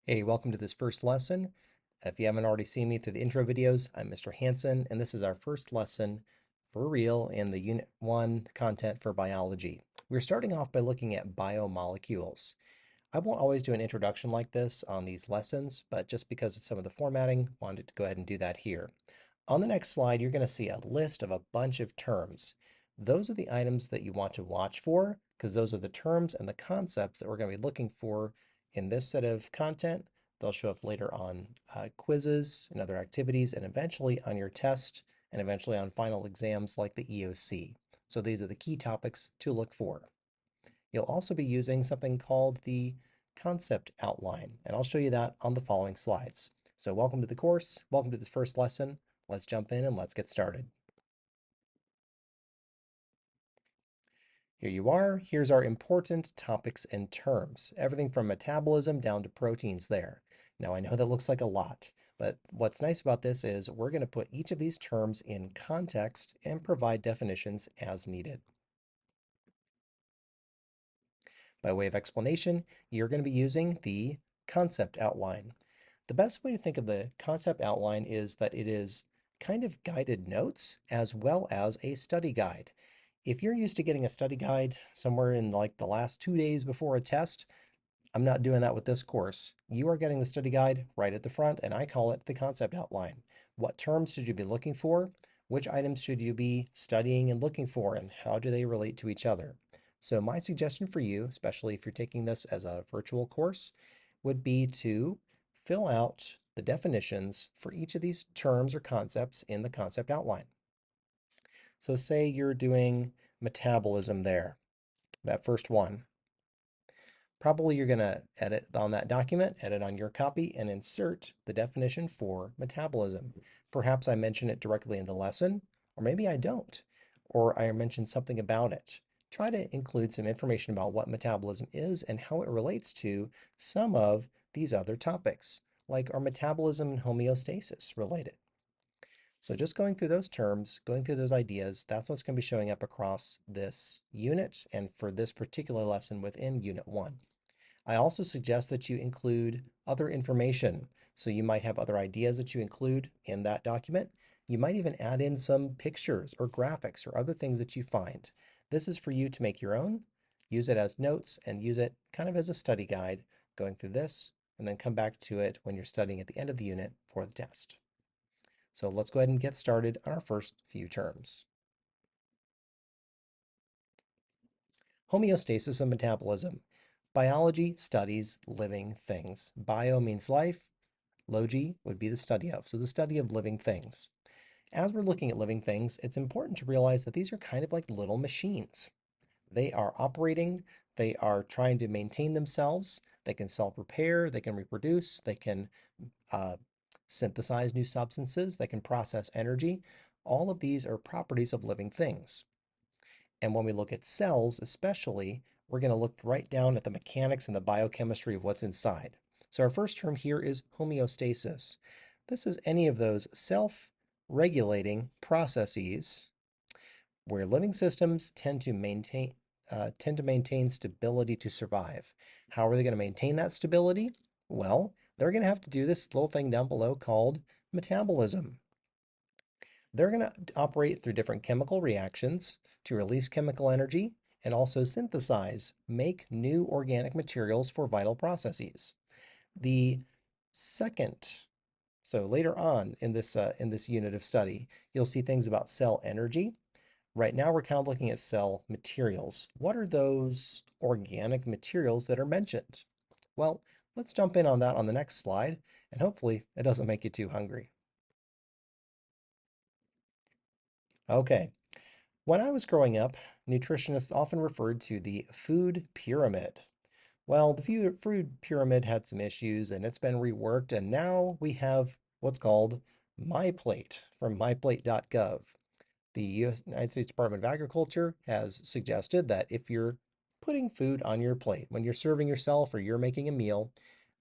Hey, welcome to this first lesson. If you haven't already seen me through the intro videos, I'm Mr. Hansen, and this is our first lesson for real in the Unit 1 content for biology. We're starting off by looking at biomolecules. I won't always do an introduction like this on these lessons, but just because of some of the formatting, wanted to go ahead and do that here. On the next slide, you're going to see a list of a bunch of terms. Those are the items that you want to watch for because those are the terms and the concepts that we're going to be looking for in this set of content. They'll show up later on quizzes and other activities, and eventually on your test, and eventually on final exams like the EOC. So these are the key topics to look for. You'll also be using something called the concept outline, and I'll show you that on the following slides. So welcome to the course, welcome to this first lesson. Let's jump in and let's get started. Here you are. Here's our important topics and terms. Everything from metabolism down to proteins there. Now I know that looks like a lot, but what's nice about this is we're going to put each of these terms in context and provide definitions as needed. By way of explanation, you're going to be using the concept outline. The best way to think of the concept outline is that it is kind of guided notes as well as a study guide. If you're used to getting a study guide somewhere in like the last 2 days before a test, I'm not doing that with this course. You are getting the study guide right at the front, and I call it the concept outline. What terms should you be looking for? Which items should you be studying and looking for, and how do they relate to each other? So my suggestion for you, especially if you're taking this as a virtual course, would be to fill out the definitions for each of these terms or concepts in the concept outline. So say you're doing metabolism there, that first one. Probably you're going to edit on that document, edit on your copy, and insert the definition for metabolism. Perhaps I mention it directly in the lesson, or maybe I don't, or I mention something about it. Try to include some information about what metabolism is and how it relates to some of these other topics, like are metabolism and homeostasis related? So just going through those terms, going through those ideas, that's what's going to be showing up across this unit and for this particular lesson within Unit 1. I also suggest that you include other information. So you might have other ideas that you include in that document. You might even add in some pictures or graphics or other things that you find. This is for you to make your own, use it as notes, and use it kind of as a study guide going through this, and then come back to it when you're studying at the end of the unit for the test. So let's go ahead and get started on our first few terms. Homeostasis and metabolism. Biology studies living things. Bio means life. Logi would be the study of, so the study of living things. As we're looking at living things, it's important to realize that these are kind of like little machines. They are operating, they are trying to maintain themselves, they can self-repair, they can reproduce, they can uh, synthesize new substances, they can process energy. All of these are properties of living things. And when we look at cells, especially, we're going to look right down at the mechanics and the biochemistry of what's inside. So our first term here is homeostasis. This is any of those self-regulating processes where living systems tend to maintain stability to survive. How are they going to maintain that stability? Well, they're going to have to do this little thing down below called metabolism. They're going to operate through different chemical reactions to release chemical energy and also synthesize, make new organic materials for vital processes. The second, so later on in this unit of study, you'll see things about cell energy. Right now, we're kind of looking at cell materials. What are those organic materials that are mentioned? Well, let's jump in on that on the next slide, and hopefully it doesn't make you too hungry. Okay, when I was growing up, nutritionists often referred to the food pyramid. Well, the food pyramid had some issues and it's been reworked, and now we have what's called My Plate from myplate.gov. The United States Department of Agriculture has suggested that if you're putting food on your plate, when you're serving yourself or you're making a meal,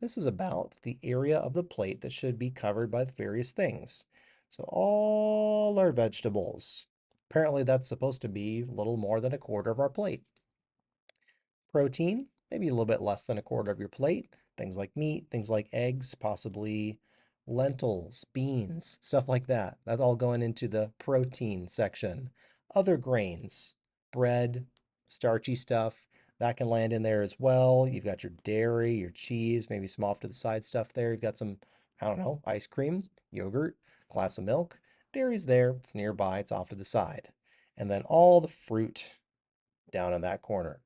this is about the area of the plate that should be covered by the various things. So all our vegetables. Apparently that's supposed to be a little more than a quarter of our plate. Protein, maybe a little bit less than a quarter of your plate. Things like meat, things like eggs, possibly lentils, beans, stuff like that. That's all going into the protein section. Other grains, bread, starchy stuff, that can land in there as well. You've got your dairy, your cheese, maybe some off to the side stuff there. You've got some, I don't know, ice cream, yogurt, glass of milk. Dairy's there, it's nearby, it's off to the side. And then all the fruit down in that corner.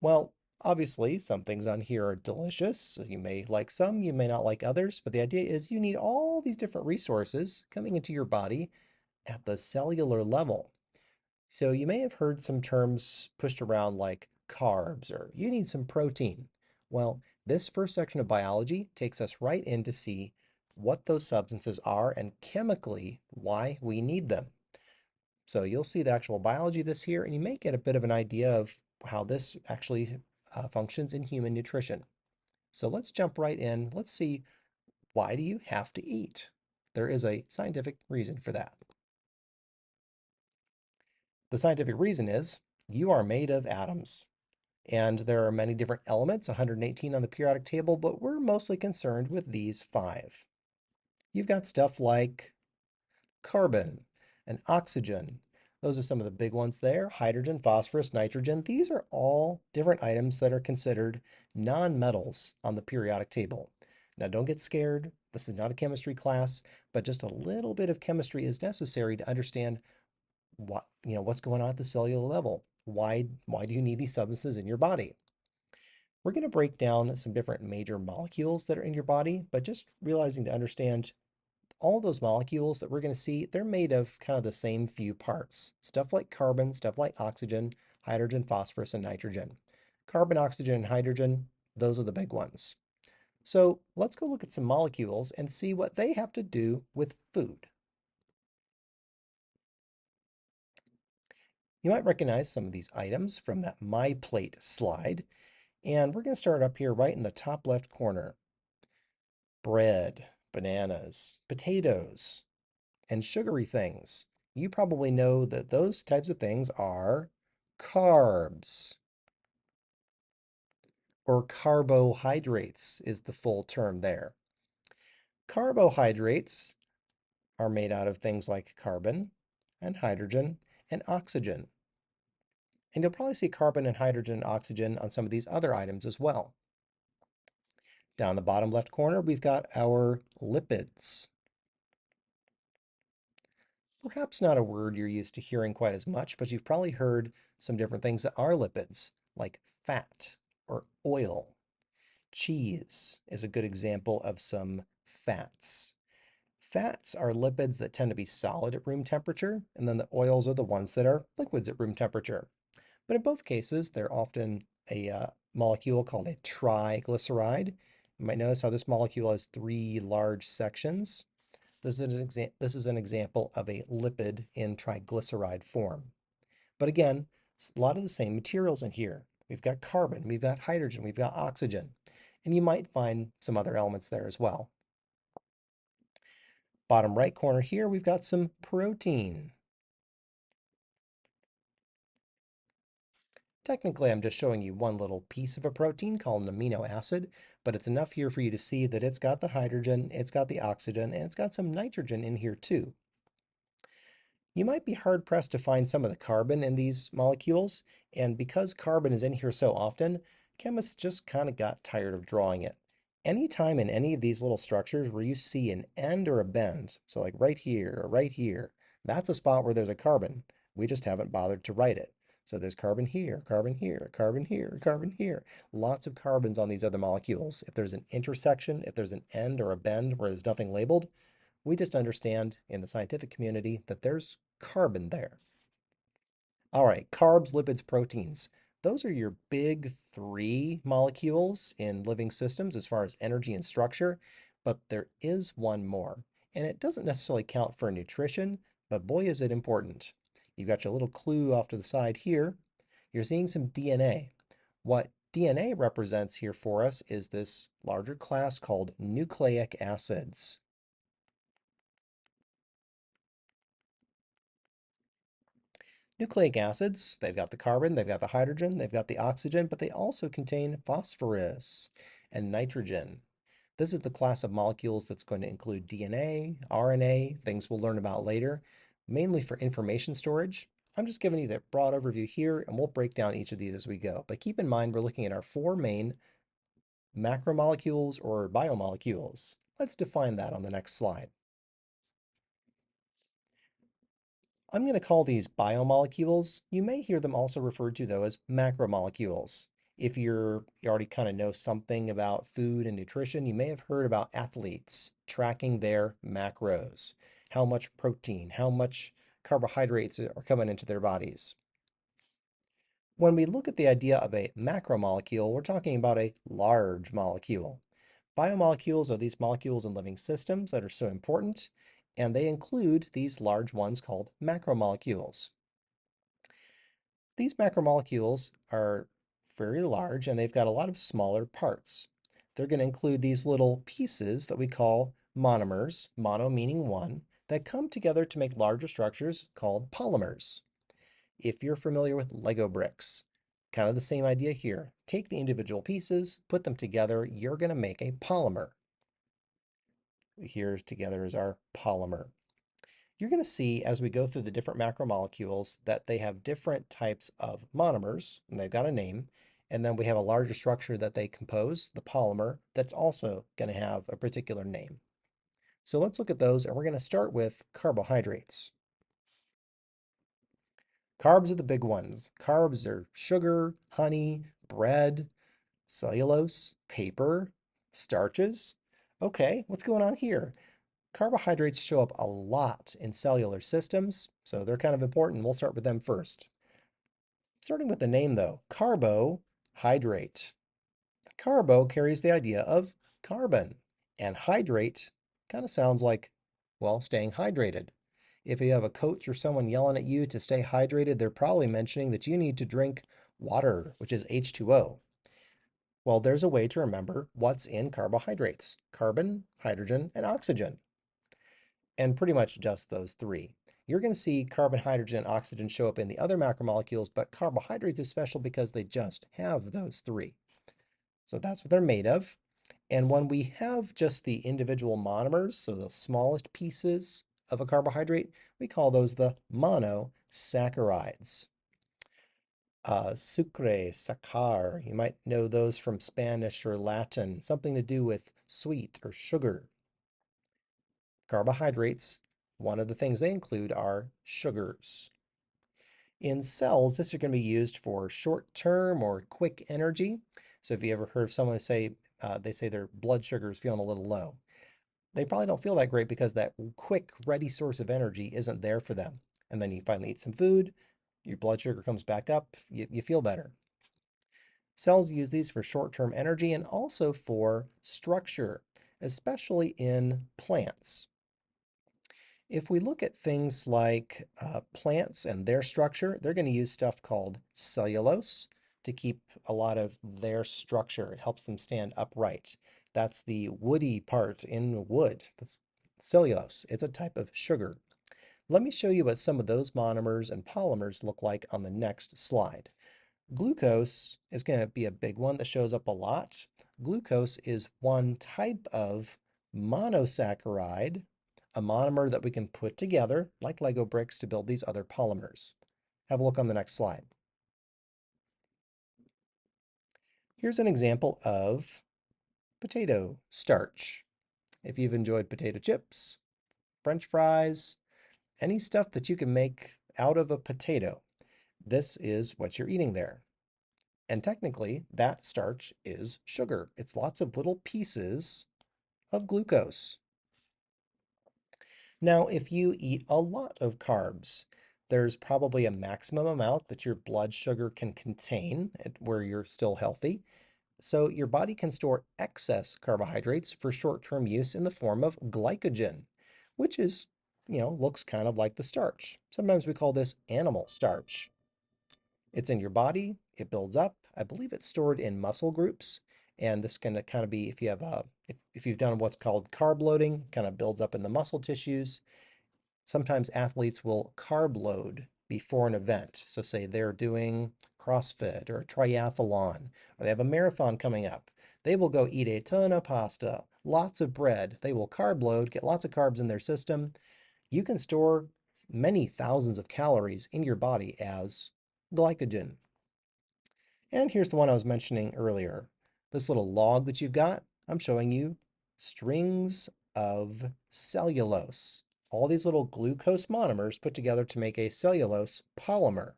Well, obviously, some things on here are delicious. You may like some, you may not like others, but the idea is you need all these different resources coming into your body at the cellular level. So you may have heard some terms pushed around like carbs or you need some protein. Well, this first section of biology takes us right in to see what those substances are and chemically why we need them. So you'll see the actual biology of this here, and you may get a bit of an idea of how this actually functions in human nutrition. So let's jump right in. Let's see, why do you have to eat? There is a scientific reason for that. The scientific reason is you are made of atoms. And there are many different elements, 118 on the periodic table, but we're mostly concerned with these five. You've got stuff like carbon and oxygen. Those are some of the big ones there. Hydrogen, phosphorus, nitrogen. These are all different items that are considered non-metals on the periodic table. Now, don't get scared. This is not a chemistry class, but just a little bit of chemistry is necessary to understand what's going on at the cellular level. Why do you need these substances in your body? We're going to break down some different major molecules that are in your body, but just realizing to understand all those molecules that we're going to see, they're made of kind of the same few parts. Stuff like carbon, stuff like oxygen, hydrogen, phosphorus, and nitrogen. Carbon, oxygen, and hydrogen, those are the big ones. So let's go look at some molecules and see what they have to do with food. You might recognize some of these items from that My Plate slide, and we're going to start up here right in the top left corner. Bread, bananas, potatoes, and sugary things. You probably know that those types of things are carbs, or carbohydrates is the full term there. Carbohydrates are made out of things like carbon and hydrogen and oxygen. And you'll probably see carbon and hydrogen and oxygen on some of these other items as well. Down the bottom left corner, we've got our lipids. Perhaps not a word you're used to hearing quite as much, but you've probably heard some different things that are lipids, like fat or oil. Cheese is a good example of some fats. Fats are lipids that tend to be solid at room temperature, and then the oils are the ones that are liquids at room temperature. But in both cases, they're often a molecule called a triglyceride. You might notice how this molecule has three large sections. This is an example of a lipid in triglyceride form. But again, a lot of the same materials in here. We've got carbon, we've got hydrogen, we've got oxygen, and you might find some other elements there as well. Bottom right corner here, we've got some protein. Technically, I'm just showing you one little piece of a protein called an amino acid, but it's enough here for you to see that it's got the hydrogen, it's got the oxygen, and it's got some nitrogen in here too. You might be hard pressed to find some of the carbon in these molecules, and because carbon is in here so often, chemists just kind of got tired of drawing it. Anytime in any of these little structures where you see an end or a bend, so like right here, that's a spot where there's a carbon. We just haven't bothered to write it. So there's carbon here, carbon here, carbon here, carbon here. Lots of carbons on these other molecules. If there's an intersection, if there's an end or a bend where there's nothing labeled, we just understand in the scientific community that there's carbon there. All right, carbs, lipids, proteins. Those are your big three molecules in living systems as far as energy and structure, but there is one more, and it doesn't necessarily count for nutrition, but boy, is it important. You've got your little clue off to the side here. You're seeing some DNA. What DNA represents here for us is this larger class called nucleic acids. Nucleic acids, they've got the carbon, they've got the hydrogen, they've got the oxygen, but they also contain phosphorus and nitrogen. This is the class of molecules that's going to include DNA, RNA, things we'll learn about later, mainly for information storage. I'm just giving you the broad overview here, and we'll break down each of these as we go. But keep in mind, we're looking at our four main macromolecules or biomolecules. Let's define that on the next slide. I'm going to call these biomolecules. You may hear them also referred to, though, as macromolecules. If you already kind of know something about food and nutrition, you may have heard about athletes tracking their macros, how much protein, how much carbohydrates are coming into their bodies. When we look at the idea of a macromolecule, we're talking about a large molecule. Biomolecules are these molecules in living systems that are so important, and they include these large ones called macromolecules. These macromolecules are very large and they've got a lot of smaller parts. They're going to include these little pieces that we call monomers, mono meaning one, that come together to make larger structures called polymers. If you're familiar with Lego bricks, kind of the same idea here. Take the individual pieces, put them together, you're going to make a polymer. Here together is our polymer. You're going to see as we go through the different macromolecules that they have different types of monomers, and they've got a name, and then we have a larger structure that they compose, the polymer, that's also going to have a particular name. So let's look at those, and we're going to start with carbohydrates. Carbs are the big ones. Carbs are sugar, honey, bread, cellulose, paper, starches. Okay, what's going on here? Carbohydrates show up a lot in cellular systems, so they're kind of important. We'll start with them first. Starting with the name though, carbohydrate. Carbo carries the idea of carbon, and hydrate kind of sounds like, well, staying hydrated. If you have a coach or someone yelling at you to stay hydrated, they're probably mentioning that you need to drink water, which is H2O. Well, there's a way to remember what's in carbohydrates: carbon, hydrogen, and oxygen, and pretty much just those three. You're going to see carbon, hydrogen, and oxygen show up in the other macromolecules, but carbohydrates is special because they just have those three. So that's what they're made of. And when we have just the individual monomers, so the smallest pieces of a carbohydrate, we call those the monosaccharides. Sucre, sacar, you might know those from Spanish or Latin, something to do with sweet or sugar. Carbohydrates, one of the things they include are sugars. In cells, this is going to be used for short-term or quick energy. So if you ever heard someone say, they say their blood sugar is feeling a little low, they probably don't feel that great because that quick, ready source of energy isn't there for them. And then you finally eat some food, your blood sugar comes back up, you feel better. Cells use these for short-term energy and also for structure, especially in plants. If we look at things like plants and their structure, they're going to use stuff called cellulose to keep a lot of their structure. It helps them stand upright. That's the woody part in wood. That's cellulose. It's a type of sugar. Let me show you what some of those monomers and polymers look like on the next slide. Glucose is going to be a big one that shows up a lot. Glucose is one type of monosaccharide, a monomer that we can put together like Lego bricks to build these other polymers. Have a look on the next slide. Here's an example of potato starch. If you've enjoyed potato chips, French fries, any stuff that you can make out of a potato, this is what you're eating there. And technically, that starch is sugar. It's lots of little pieces of glucose. Now, if you eat a lot of carbs, there's probably a maximum amount that your blood sugar can contain where you're still healthy. So your body can store excess carbohydrates for short-term use in the form of glycogen, which is, looks kind of like the starch. Sometimes we call this animal starch. It's in your body, it builds up. I believe it's stored in muscle groups. And this can kind of be if you have if you've done what's called carb loading, kind of builds up in the muscle tissues. Sometimes athletes will carb load before an event. So say they're doing CrossFit or a triathlon, or they have a marathon coming up. They will go eat a ton of pasta, lots of bread. They will carb load, get lots of carbs in their system. You can store many thousands of calories in your body as glycogen. And here's the one I was mentioning earlier. This little log that you've got, I'm showing you strings of cellulose. All these little glucose monomers put together to make a cellulose polymer.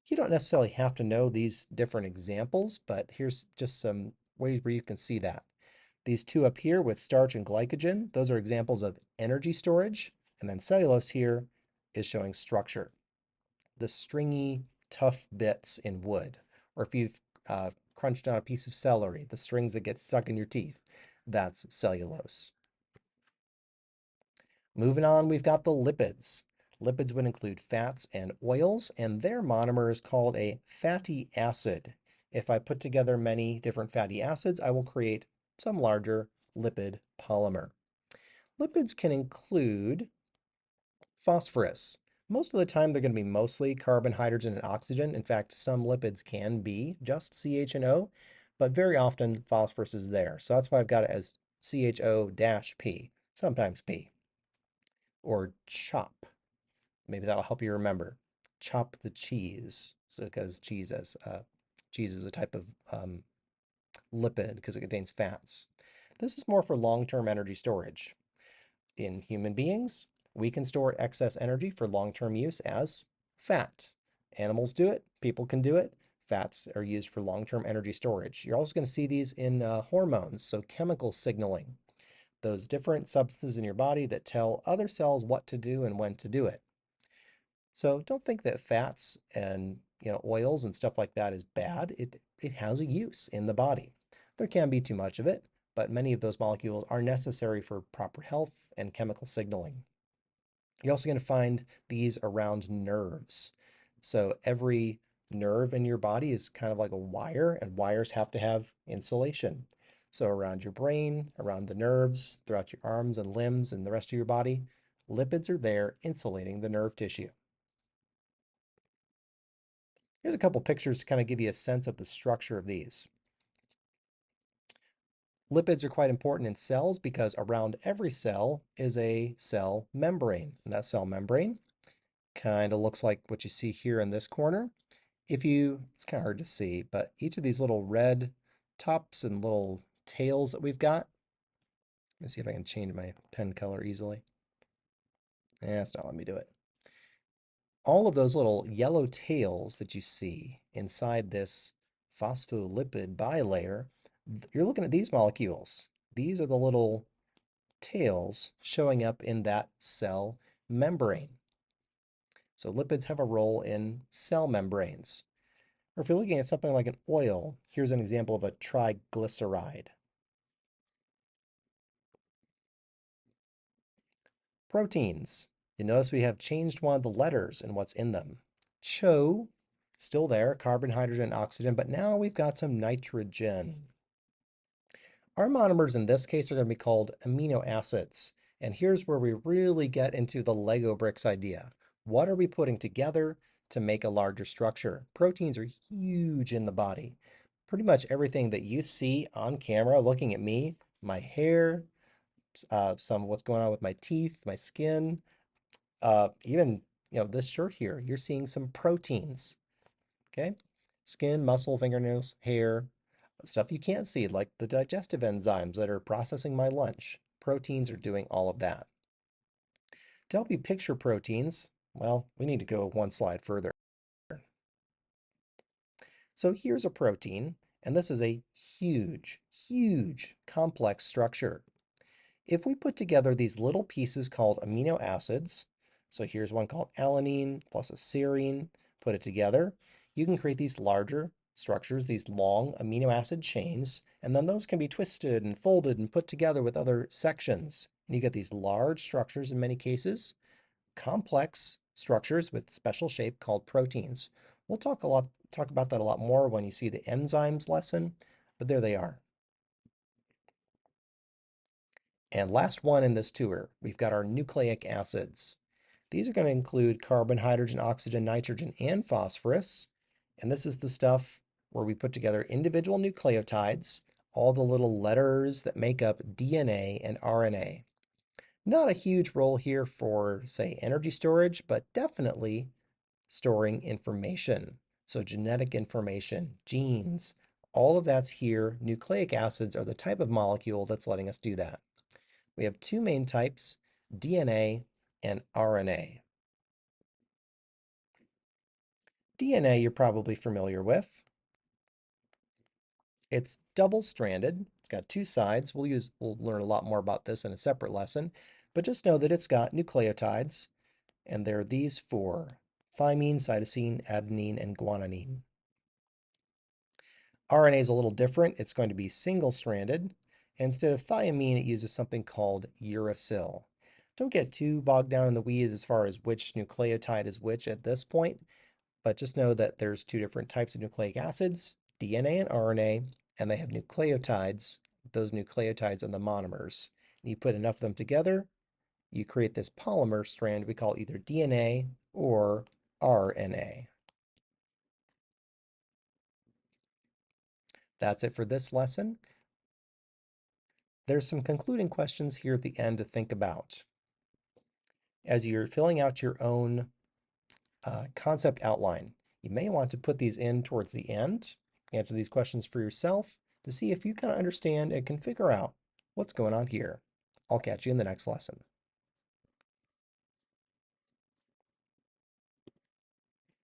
You don't necessarily have to know these different examples, but here's just some ways where you can see that. These two up here with starch and glycogen, those are examples of energy storage. And then cellulose here is showing structure, the stringy, tough bits in wood. Or if you've crunched on a piece of celery, the strings that get stuck in your teeth, that's cellulose. Moving on, we've got the lipids. Lipids would include fats and oils, and their monomer is called a fatty acid. If I put together many different fatty acids, I will create some larger lipid polymer. Lipids can include phosphorus. Most of the time, they're going to be mostly carbon, hydrogen, and oxygen. In fact, some lipids can be just CH and O, but very often phosphorus is there. So that's why I've got it as CHO-P, sometimes P. Or CHOP. Maybe that'll help you remember. Chop the cheese. So because cheese is a type of lipid because it contains fats. This is more for long-term energy storage. In human beings, we can store excess energy for long-term use as fat. Animals do it, people can do it. Fats are used for long-term energy storage. You're also going to see these in hormones, so chemical signaling. Those different substances in your body that tell other cells what to do and when to do it. So don't think that fats and oils and stuff like that is bad. It has a use in the body. There can be too much of it, but many of those molecules are necessary for proper health and chemical signaling. You're also going to find these around nerves. So every nerve in your body is kind of like a wire, and wires have to have insulation. So around your brain, around the nerves, throughout your arms and limbs and the rest of your body, lipids are there insulating the nerve tissue. Here's a couple pictures to kind of give you a sense of the structure of these. Lipids are quite important in cells because around every cell is a cell membrane. And that cell membrane kind of looks like what you see here in this corner. It's kind of hard to see, but each of these little red tops and little tails that we've got, let me see if I can change my pen color easily. It's not letting me do it. All of those little yellow tails that you see inside this phospholipid bilayer, you're looking at these molecules. These are the little tails showing up in that cell membrane. So lipids have a role in cell membranes. Or if you're looking at something like an oil, here's an example of a triglyceride. Proteins. You notice we have changed one of the letters in what's in them. CHO, still there, carbon, hydrogen, oxygen, but now we've got some nitrogen. Our monomers in this case are going to be called amino acids. And here's where we really get into the Lego bricks idea. What are we putting together to make a larger structure? Proteins are huge in the body. Pretty much everything that you see on camera looking at me, my hair, some of what's going on with my teeth, my skin, even this shirt here, you're seeing some proteins. Okay? Skin, muscle, fingernails, hair, stuff you can't see, like the digestive enzymes that are processing my lunch. Proteins are doing all of that. To help you picture proteins, well, we need to go one slide further. So here's a protein, and this is a huge, huge complex structure. If we put together these little pieces called amino acids, so here's one called alanine plus a serine, put it together, you can create these larger structures, these long amino acid chains, and then those can be twisted and folded and put together with other sections. And you get these large structures in many cases, complex structures with special shape called proteins. We'll talk about that a lot more when you see the enzymes lesson, but there they are. And last one in this tour, we've got our nucleic acids. These are going to include carbon, hydrogen, oxygen, nitrogen, and phosphorus. And this is the stuff where we put together individual nucleotides, all the little letters that make up DNA and RNA. Not a huge role here for, say, energy storage, but definitely storing information. So genetic information, genes, all of that's here. Nucleic acids are the type of molecule that's letting us do that. We have two main types, DNA and RNA. DNA you're probably familiar with. It's double-stranded. It's got two sides. We'll learn a lot more about this in a separate lesson, but just know that it's got nucleotides, and they're these four: thymine, cytosine, adenine, and guanine. RNA is a little different. It's going to be single-stranded. Instead of thymine, it uses something called uracil. Don't get too bogged down in the weeds as far as which nucleotide is which at this point, but just know that there's two different types of nucleic acids, DNA and RNA, and they have nucleotides. Those nucleotides are the monomers. And you put enough of them together, you create this polymer strand we call either DNA or RNA. That's it for this lesson. There's some concluding questions here at the end to think about. As you're filling out your own concept outline, you may want to put these in towards the end, answer these questions for yourself to see if you kind of understand and can figure out what's going on here. I'll catch you in the next lesson.